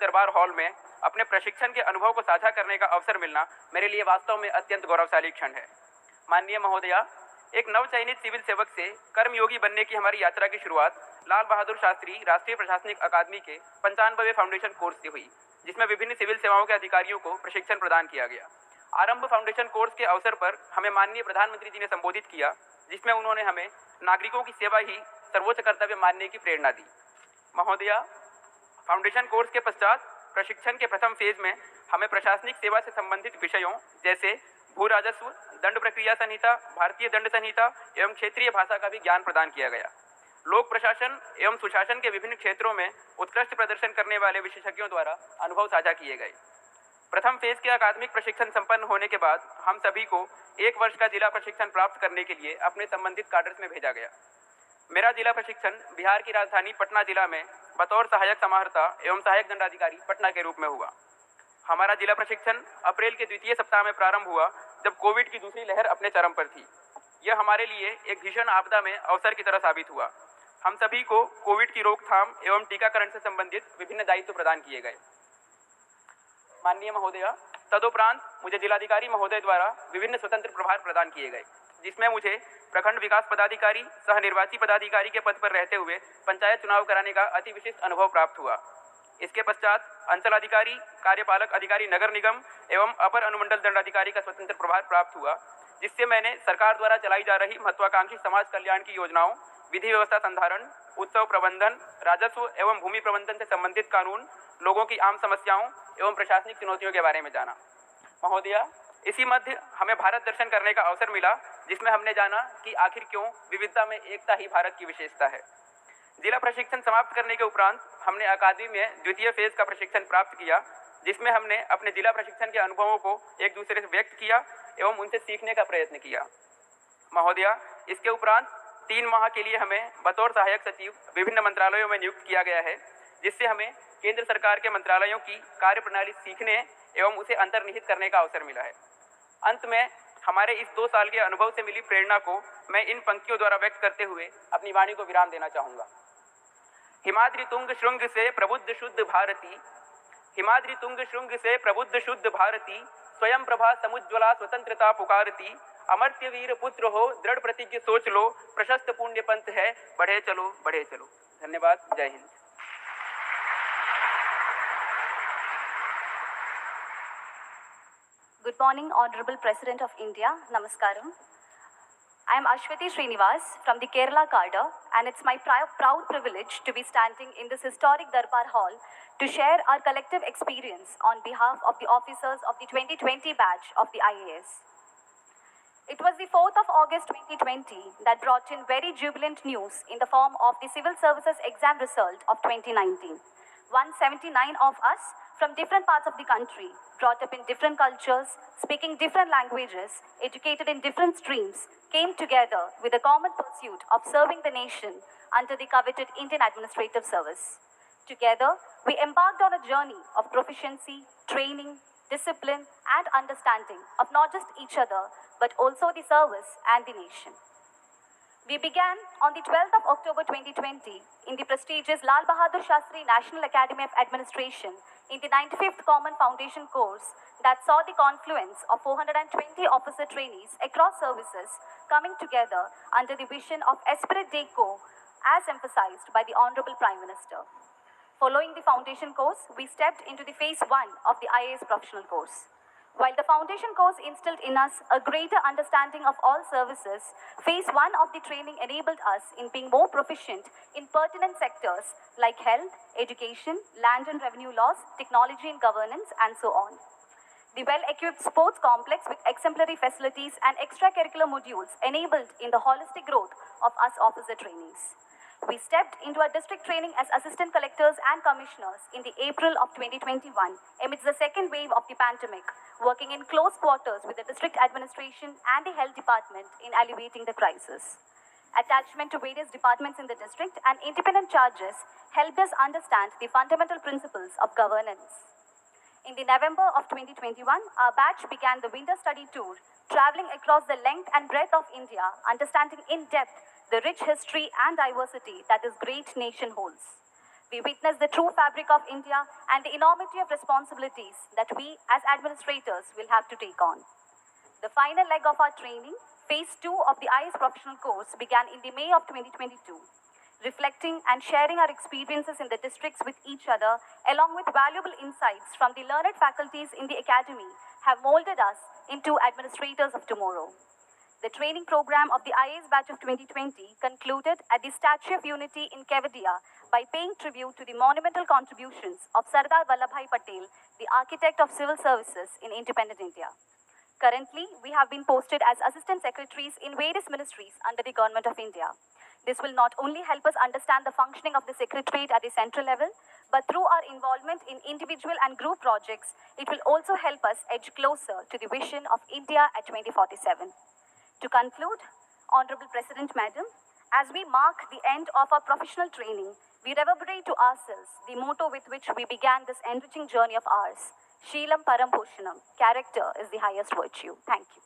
दरबार हॉल में अपने प्रशिक्षण के अनुभव को साझा करने का अवसर मिलना मेरे लिए वास्तव में अत्यंत गौरवशाली क्षण है। माननीय महोदया, एक नवचयनित सिविल सेवक से कर्मयोगी बनने की हमारी यात्रा की शुरुआत लाल बहादुर शास्त्री राष्ट्रीय प्रशासनिक अकादमी के 95वें फाउंडेशन कोर्स से हुई, जिसमें विभिन्न सिविल सेवाओं के अधिकारियों को प्रशिक्षण प्रदान किया गया। आरंभ फाउंडेशन कोर्स के अवसर पर हमें माननीय प्रधानमंत्री जी ने संबोधित किया, जिसमें उन्होंने हमें नागरिकों की सेवा ही सर्वोच्च कर्तव्य मानने की प्रेरणा दी। महोदया, फाउंडेशन कोर्स के पश्चात प्रशिक्षण के प्रथम फेज में हमें प्रशासनिक सेवा से संबंधित विषयों जैसे भू राजस्व, दंड प्रक्रिया संहिता, भारतीय दंड संहिता एवं क्षेत्रीय भाषा का भी ज्ञान प्रदान किया गया। लोक प्रशासन एवं सुशासन के विभिन्न क्षेत्रों में उत्कृष्ट प्रदर्शन करने वाले विशेषज्ञों द्वारा अनुभव साझा किए गए। प्रथम फेज के अकादमिक प्रशिक्षण संपन्न होने के बाद हम सभी को 1 वर्ष का जिला प्रशिक्षण प्राप्त करने के लिए अपने संबंधित काडर्स में भेजा गया। मेरा जिला प्रशिक्षण बिहार की राजधानी पटना जिला में बतौर सहायक समाहर्ता एवं सहायक दंडाधिकारी पटना के रूप में हुआ। हमारा जिला प्रशिक्षण अप्रैल के द्वितीय सप्ताह में प्रारंभ हुआ, जब कोविड की दूसरी लहर अपने चरम पर थी। यह हमारे लिए एक भीषण आपदा में अवसर की तरह साबित हुआ। हम सभी को कोविड की रोकथाम एवं टीकाकरण से संबंधित विभिन्न दायित्व प्रदान किए गए। माननीय महोदया, तदुपरांत मुझे जिलाधिकारी महोदय द्वारा विभिन्न स्वतंत्र प्रभार प्रदान किए गए, जिसमें मुझे प्रखंड विकास पदाधिकारी सह निर्वाची पदाधिकारी के पद पर रहते हुए पंचायत चुनाव कराने का अति विशिष्ट अनुभव प्राप्त हुआ। इसके पश्चात अंचलाधिकारी, कार्यपालक अधिकारी नगर निगम एवं अपर अनुमंडल दंडाधिकारी का स्वतंत्र प्रभार प्राप्त हुआ, जिससे मैंने सरकार द्वारा चलाई जा रही महत्वाकांक्षी समाज कल्याण की योजनाओं, विधि व्यवस्था संधारण, उत्सव प्रबंधन, राजस्व एवं भूमि प्रबंधन से संबंधित कानून, लोगों की आम समस्याओं एवं प्रशासनिक चुनौतियों के बारे में जाना। महोदया, इसी मध्य हमें भारत दर्शन करने का अवसर मिला, जिसमें हमने जाना कि आखिर क्यों विविधता में एकता ही भारत की विशेषता है। जिला प्रशिक्षण समाप्त करने के उपरांत हमने अकादमी में द्वितीय फेज का प्रशिक्षण प्राप्त किया, जिसमें हमने अपने जिला प्रशिक्षण के अनुभवों को एक दूसरे से व्यक्त किया एवं उनसे सीखने का प्रयत्न किया। महोदया, इसके उपरांत 3 माह के लिए हमें बतौर सहायक सचिव विभिन्न मंत्रालयों में नियुक्त किया गया है, जिससे हमें केंद्र सरकार के मंत्रालयों की कार्यप्रणाली सीखने एवं उसे अंतर्निहित करने का अवसर मिला है। अंत में हमारे इस 2 साल के अनुभव से मिली प्रेरणा को मैं इन पंक्तियों द्वारा व्यक्त करते हुए अपनी वाणी को विराम देना चाहूँगा। हिमाद्रि तुंग श्रृंग से प्रबुद्ध शुद्ध भारती, हिमाद्रि तुंग श्रृंग से प्रबुद्ध शुद्ध भारती, स्वयं प्रभा समुज्ज्वला स्वतंत्रता पुकारती, अमर्त्य वीर पुत्र हो दृढ़ प्रतिज्ञ सोच लो, प्रशस्त पुण्य पंथ है बढ़े चलो बढ़े चलो। धन्यवाद। जय Hind. Good morning, Honorable President of India. Namaskaram. I am Ashwati Srinivas from the Kerala cadre, and it's my proud privilege to be standing in this historic Darbar Hall to share our collective experience on behalf of the officers of the 2020 batch of the IAS. It was the 4th of August 2020 that brought in very jubilant news in the form of the Civil Services exam result of 2019. 179 of us from different parts of the country, brought up in different cultures, speaking different languages, educated in different streams, came together with a common pursuit of serving the nation under the coveted Indian Administrative Service. Together, we embarked on a journey of proficiency, training, discipline, and understanding of not just each other, but also the service and the nation. We began on the 12th of October 2020 in the prestigious Lal Bahadur Shastri National Academy of Administration in the 95th Common Foundation course that saw the confluence of 420 officer trainees across services coming together under the vision of Esprit de Co, as emphasized by the Honorable Prime Minister. Following the foundation course, we stepped into the phase 1 of the IAS professional course. While the foundation course instilled in us a greater understanding of all services, phase 1 of the training enabled us in being more proficient in pertinent sectors like health, education, land and revenue laws, technology and governance, and so on. The well-equipped sports complex with exemplary facilities and extracurricular modules enabled in the holistic growth of us officer trainees. We stepped into our district training as assistant collectors and commissioners in the April of 2021 amidst the second wave of the pandemic, working in close quarters with the district administration and the health department in alleviating the crisis. Attachment to various departments in the district and independent charges helped us understand the fundamental principles of governance. In the November of 2021, our batch began the winter study tour, traveling across the length and breadth of India, understanding in depth the rich history and diversity that this great nation holds. we witness the true fabric of India and the enormity of responsibilities that we as administrators will have to take on. The final leg of our training, phase 2 of the IAS professional course, began in the May of 2022. Reflecting and sharing our experiences in the districts with each other, along with valuable insights from the learned faculties in the academy, have molded us into administrators of tomorrow. The training program of the IAS batch of 2020 concluded at the Statue of Unity in Kevadia by paying tribute to the monumental contributions of Sardar Vallabhbhai Patel, the architect of civil services in independent India. Currently, we have been posted as assistant secretaries in various ministries under the Government of India. This will not only help us understand the functioning of the secretariat at the central level, but through our involvement in individual and group projects, it will also help us edge closer to the vision of India at 2047. To conclude, Honorable President Madam, as we mark the end of our professional training, we reverberate to ourselves the motto with which we began this enriching journey of ours. Sheelam Param Bhushanam. Character is the highest virtue. Thank you.